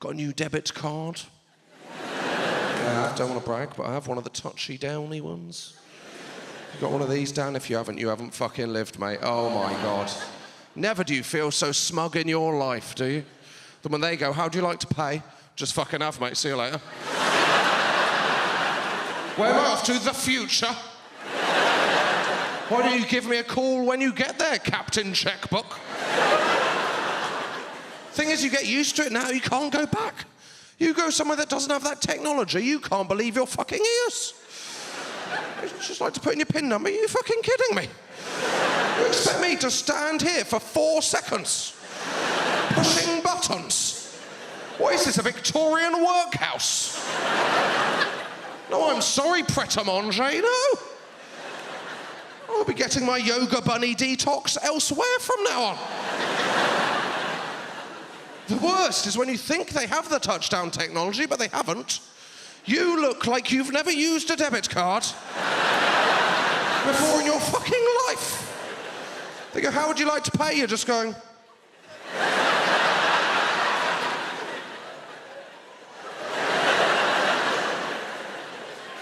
Got a new debit card. Yeah, I don't want to brag, but I have one of the touchy-downy ones. You got one of these, Dan? If you haven't fucking lived, mate. Oh, my God. Never do you feel so smug in your life, do you? Then when they go, how do you like to pay? Just fucking have, mate. See you later. Where am I off to? The future. Why don't you give me a call when you get there, Captain Checkbook? Thing is, you get used to it now, you can't go back. You go somewhere that doesn't have that technology, you can't believe your fucking ears. It's just like to put in your PIN number. Are you fucking kidding me? You expect me to stand here for 4 seconds, pushing buttons? What is this, a Victorian workhouse? No, I'm sorry, pret-a-manger, no. I'll be getting my yoga bunny detox elsewhere from now on. The worst is when you think they have the touchdown technology, but they haven't. You look like you've never used a debit card before in your fucking life. They go, how would you like to pay? You're just going...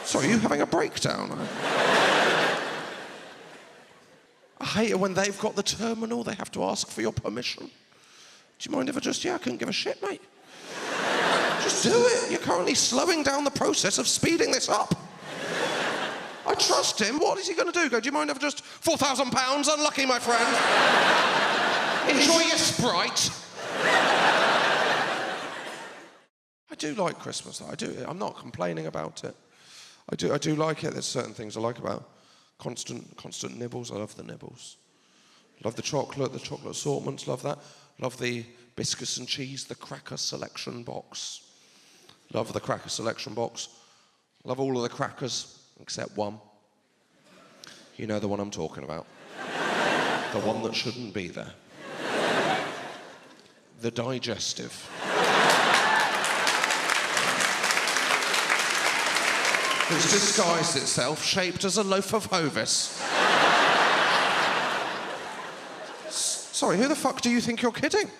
Sorry, are you having a breakdown? I hate it when they've got the terminal, they have to ask for your permission. Do you mind if I just, I couldn't give a shit, mate. Just do it. You're currently slowing down the process of speeding this up. I trust him. What is he going to do? Go, do you mind if I just, £4,000? Unlucky, my friend. Enjoy your Sprite. I do like Christmas, though. I do. I'm not complaining about it. I do like it. There's certain things I like about constant nibbles. I love the nibbles. Love the chocolate assortments, love that. Love the biscuits and cheese, the cracker selection box. Love the cracker selection box. Love all of the crackers, except one. You know the one I'm talking about. The one that shouldn't be there. The digestive. It's disguised itself, shaped as a loaf of Hovis. Sorry, who the fuck do you think you're kidding?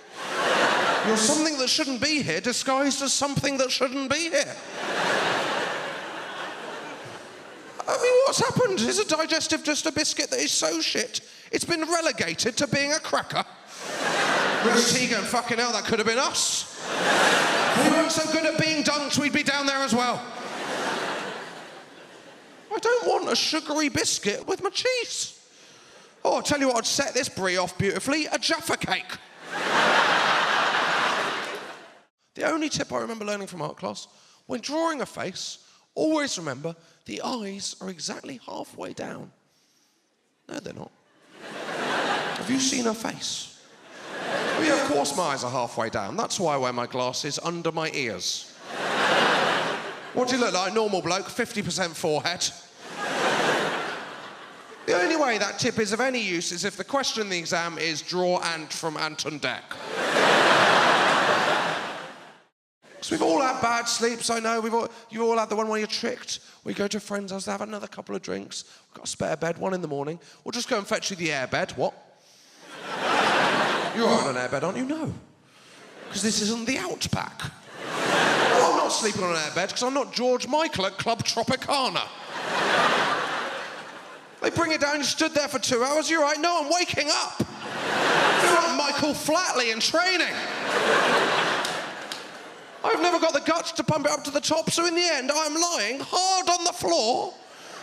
You're something that shouldn't be here, disguised as something that shouldn't be here. I mean, what's happened? Is a digestive just a biscuit that is so shit, it's been relegated to being a cracker? Rich Tegan, fucking hell, that could have been us. If we weren't so good at being dunks, we'd be down there as well. I don't want a sugary biscuit with my cheese. Oh, I'll tell you what, I'd set this brie off beautifully, a Jaffa cake. The only tip I remember learning from art class, when drawing a face, always remember the eyes are exactly halfway down. No, they're not. Have you seen a face? Oh, yeah, of course my eyes are halfway down. That's why I wear my glasses under my ears. What do you look like? Normal bloke, 50% forehead. The only way that tip is of any use is if the question in the exam is draw Ant from Anton Deck. Because we've all had bad sleeps, I know. You've all had the one where you're tricked. We go to a friend's house to have another couple of drinks. We've got a spare bed, 1 in the morning. We'll just go and fetch you the airbed. What? You're on an airbed, aren't you? No. Because this isn't the Outback. No, I'm not sleeping on an airbed because I'm not George Michael at Club Tropicana. They bring it down, you stood there for 2 hours, you're right, no, I'm waking up. You're like Michael Flatley in training. I've never got the guts to pump it up to the top, so in the end, I'm lying hard on the floor,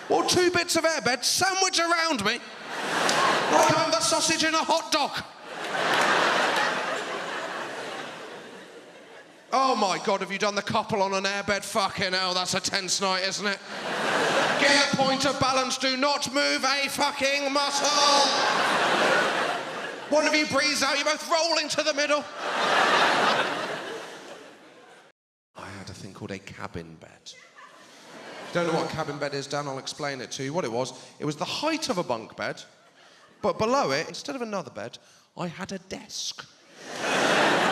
while 2 bits of airbed sandwich around me, like I'm the sausage in a hot dog. Oh my God, have you done the couple on an airbed? Fucking hell, that's a tense night, isn't it? Get a point of balance, do not move a fucking muscle. One of you breathes out, you're both rolling to the middle. I had a thing called a cabin bed. If you don't know what a cabin bed is, Dan, I'll explain it to you. What it was the height of a bunk bed, but below it, instead of another bed, I had a desk.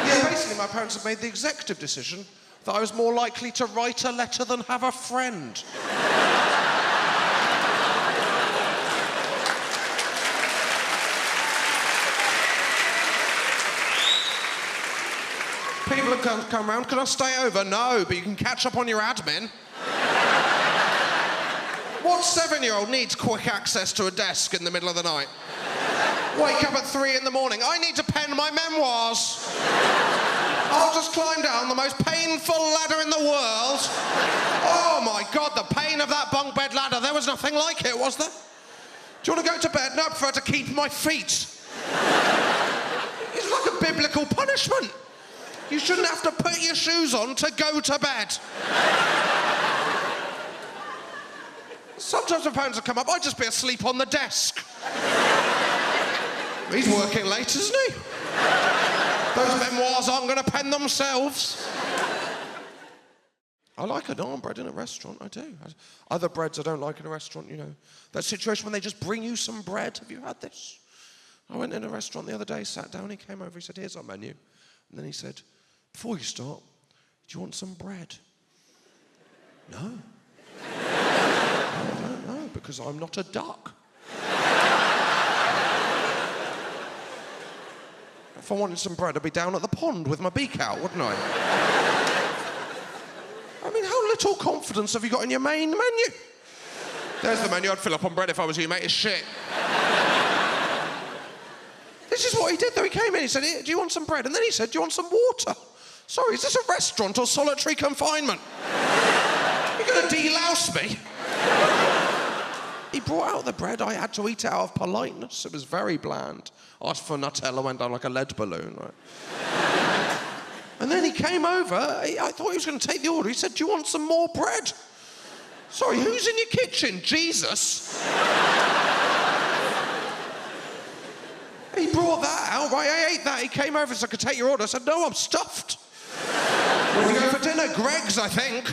Yeah, basically my parents had made the executive decision that I was more likely to write a letter than have a friend. People have come round. Can I stay over? No, but you can catch up on your admin. What 7-year-old needs quick access to a desk in the middle of the night? Wake up at 3 in the morning. I need to pen my memoirs. I'll just climb down the most painful ladder in the world. Oh my God, the pain of that bunk bed ladder. There was nothing like it, was there? Do you want to go to bed? No, I prefer to keep my feet. It's like a biblical punishment. You shouldn't have to put your shoes on to go to bed. Sometimes when parents will come up, I'd just be asleep on the desk. He's working late, isn't he? Those memoirs aren't going to pen themselves. I like a naan bread in a restaurant, I do. Other breads I don't like in a restaurant, you know. That situation when they just bring you some bread. Have you had this? I went in a restaurant the other day, sat down, he came over, he said, here's our menu. And then he said, before you start, do you want some bread? No. No, I don't know, because I'm not a duck. If I wanted some bread, I'd be down at the pond with my beak out, wouldn't I? I mean, how little confidence have you got in your main menu? There's the menu. I'd fill up on bread if I was you, mate. It's shit. This is what he did, though. He came in, he said, do you want some bread? And then he said, do you want some water? Sorry, is this a restaurant or solitary confinement? You're going to delouse me? He brought out the bread. I had to eat it out of politeness. It was very bland. Asked for Nutella, went down like a lead balloon, right? And then he came over. I thought he was going to take the order. He said, do you want some more bread? Sorry, who's in your kitchen? Jesus? He brought that out, right? I ate that. He came over so I could take your order. I said, no, I'm stuffed. We're going to go for dinner. Greg's, I think.